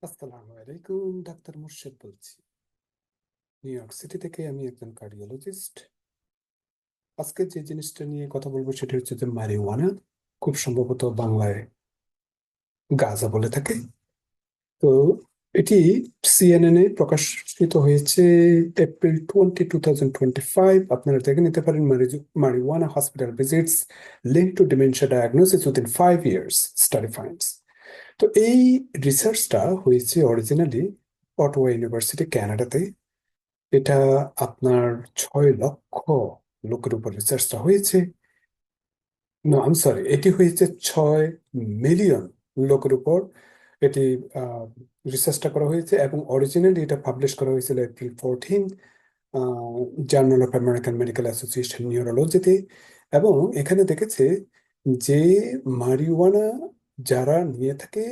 আসসালামু আলাইকুম, ডাক্তার মুর্শেদ বলছি। নিউ ইয়র্ক সিটি থেকে। আমি একজন কার্ডিওলজিস্ট। আজকে যে জিনিসটা নিয়ে কথা বলবো সেটা হচ্ছে যে মারিওয়ানা, খুব সম্ভবত বাংলায় গাঁজা বলে থাকে। তো এটি সিএনএন এ প্রকাশিত হয়েছে এপ্রিল 20, 2025। আপনারা দেখে নিতে পারেন। Marijuana hospital visits link to dementia diagnosis within 5 years study finds. তো এই রিসার্চটা হয়েছে অরিজিনালি অটোয়া ইউনিভার্সিটি, কানাডাতে। এটা আপনার 6 লক্ষ লোকের উপর রিসার্চটা হয়েছে। না, আম সরি, এটি হয়েছে 6 মিলিয়ন লোকের উপর এটি রিসার্চটা করা হয়েছে, এবং অরিজিনালি এটা পাবলিশ করা হয়েছিল April 14, journal of American medical association নিউরোলজিতে। এবং এখানে দেখেছে যে মারিওয়ানা যারা নিয়ে থাকে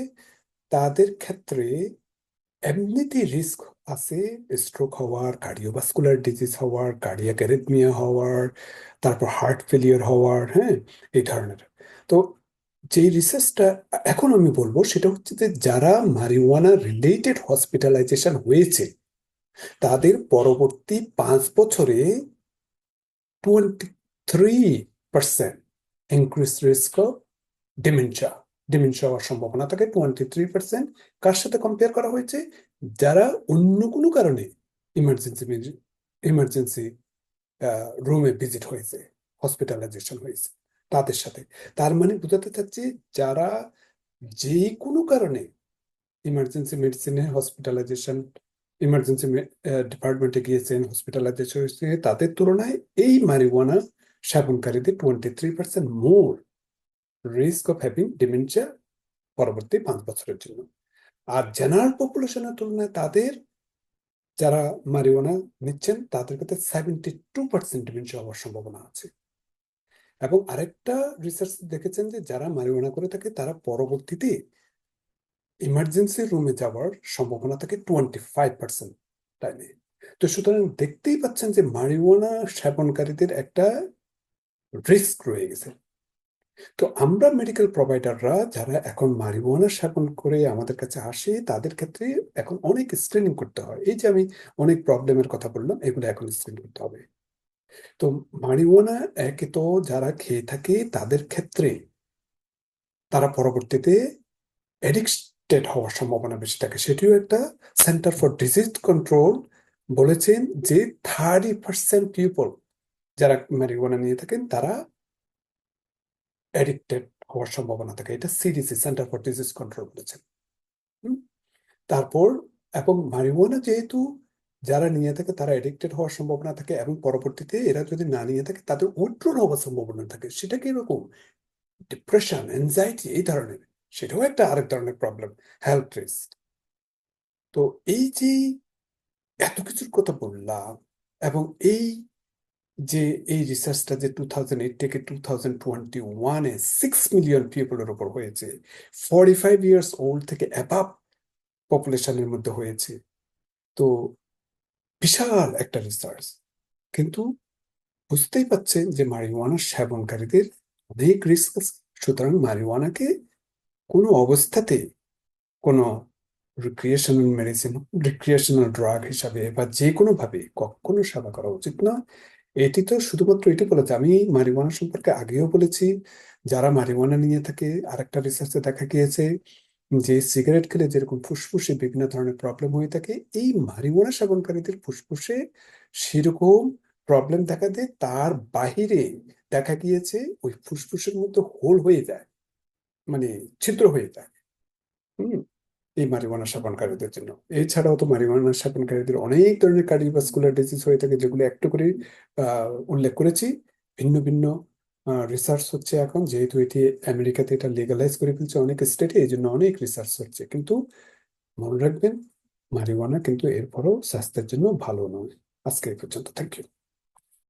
তাদের ক্ষেত্রে এমনিতেই রিস্ক আছে স্ট্রোক হওয়ার, কার্ডিওভাস্কুলার ডিজিজ হওয়ার, কার্ডিয়াক অ্যারিথমিয়া হওয়ার, তারপর হার্ট ফেলিয়ার হওয়ার, হ্যাঁ, এই ধরনের। তো যেই রিসার্চটা এখন আমি বলবো সেটা হচ্ছে যে যারা মারিওয়ানা রিলেটেড হসপিটালাইজেশন হয়েছে তাদের পরবর্তী 5 বছরে 23% increase risk of dementia dementia হওয়ার সম্ভাবনা থাকে 23%। কার সাথে কম্পেয়ার করা হয়েছে? যারা অন্য কোনো কারণে ইমার্জেন্সি ইমার্জেন্সি রুমে ভিজিট হয়েছে, হসপিটালাইজেশন হয়েছে, তাদের সাথে। তার মানে বোঝাতে চাচ্ছি, যারা যে কোনো কারণে ইমার্জেন্সি মেডিসিনে হসপিটালাইজেশন, ইমার্জেন্সি ডিপার্টমেন্টে গিয়েছেন, হসপিটালাইজেশন হয়েছে, তাদের তুলনায় এই মারিওয়ানা সেবনকারীদের 23% মোর রিস্ক অফ হ্যাভিং ডিমেনশিয়া পরবর্তী 5 বছরের জন্য। আর জেনারেল পপুলেশনের তুলনায় তাদের, যারা মারিওয়ানা নিচ্ছেন, তাদের ক্ষেত্রে 72% ডিমেনশিয়া হওয়ার সম্ভাবনা আছে। এবং আরেকটা রিসার্চ দেখেছেন যে যারা মারিওয়ানা করে থাকে তারা পরবর্তীতে ইমার্জেন্সি রুমে যাওয়ার সম্ভাবনা থাকে 25% টাইমে। তো সুতরাং দেখতেই পাচ্ছেন যে মারিওয়ানা সেবনকারীদের একটা রিস্ক রয়ে গেছে। তো আমরা মেডিকেল প্রোভাইডাররা যারা এখন মারিওয়ানা সেবন করে আমাদের কাছে আসে, তাদের ক্ষেত্রে এখন অনেক স্ক্রিনিং করতে হয়। এই যে আমি অনেক প্রবলেমের কথা বললাম, এগুলো এখন স্ক্রিন করতে হবে। তো মারিওয়ানা একে তো যারা খেয়ে থাকে তাদের ক্ষেত্রে তারা পরবর্তীতে এডিক্টেড হওয়ার সম্ভাবনা বেশি থাকে। সেটিও একটা সেন্টার ফর ডিজিজ কন্ট্রোল বলেছেন যে 30% পিপল যারা ম্যারিজুয়ানা নিয়ে থাকেন তারা এডিক্টেড হওয়ার সম্ভাবনা থাকে। এটা CDC, centre for disease control, বলেছেন। হুম? তারপর এবং মারিজুয়ানা যেহেতু যারা নিয়ে থাকে তারা এডিক্টেড হওয়ার সম্ভাবনা থাকে, এবং পরবর্তীতে এরা যদি না নিয়ে থাকে তাদের উইথড্রল হওয়ার সম্ভাবনা থাকে। সেটা কিরকম? ডিপ্রেশন, এনজাইটি, এই ধরনের। সেটাও একটা আরেক ধরনের প্রবলেম, হেলথ রিস্ক। তো এই যে এত কিছুর কথা বললাম, এবং এই যে এই রিসার্চটা যে 2008 থেকে 2021-এ 6 মিলিয়ন পিপলের উপর হয়েছে, 45 ইয়ার্স ওল্ড থেকে অ্যাবাভ পপুলেশনের মধ্যে হয়েছে। তো বিশাল একটা রিসার্চ। কিন্তু বুঝতেই পাচ্ছেন যে মারিওয়ানা সেবনকারীদের অনেক রিস্ক আছে। সুতরাং মারিওয়ানাকে কোনো অবস্থাতে কোনো রিক্রিয়েশনাল মেডিসিন, রিক্রিয়েশনাল ড্রাগ হিসাবে বা যে কোনো ভাবে কখনো সেবা করা উচিত না। এটি তো শুধুমাত্র এটি বলেছে, আমি মারিওয়ানা সম্পর্কে আগেও বলেছি। যারা মারিওয়ানা নিয়ে থাকে, আরেকটা রিসার্চে দেখা গিয়েছে যে সিগারেট খেলে যেরকম ফুসফুসে বিভিন্ন ধরনের প্রবলেম হয়ে থাকে, এই মারিওয়ানা সেবনকারীদের ফুসফুসে সেরকম প্রবলেম দেখা দেয়। তার বাহিরে দেখা গিয়েছে ওই ফুসফুসের মধ্যে হোল হয়ে যায়, মানে ছিদ্র হয়ে যায়। হুম, এই মারিওয়ানা সেবনকারীদের জন্য। এছাড়াও তো মারিওয়ানা সেবনকারীদের অনেক ধরনের কার্ডিওভাস্কুলার ডিজিজ হয়ে থাকে, যেগুলো একটু করে উল্লেখ করেছি। ভিন্ন ভিন্ন রিসার্চ হচ্ছে এখন, যেহেতু এটি আমেরিকাতে এটা লিগালাইজ করে ফেলছে অনেক স্টেটে, এই জন্য অনেক রিসার্চ হচ্ছে। কিন্তু মনে রাখবেন, মারিওয়ানা কিন্তু এরপরও স্বাস্থ্যের জন্য ভালো নয়। আজকে এই পর্যন্ত, থ্যাংক ইউ।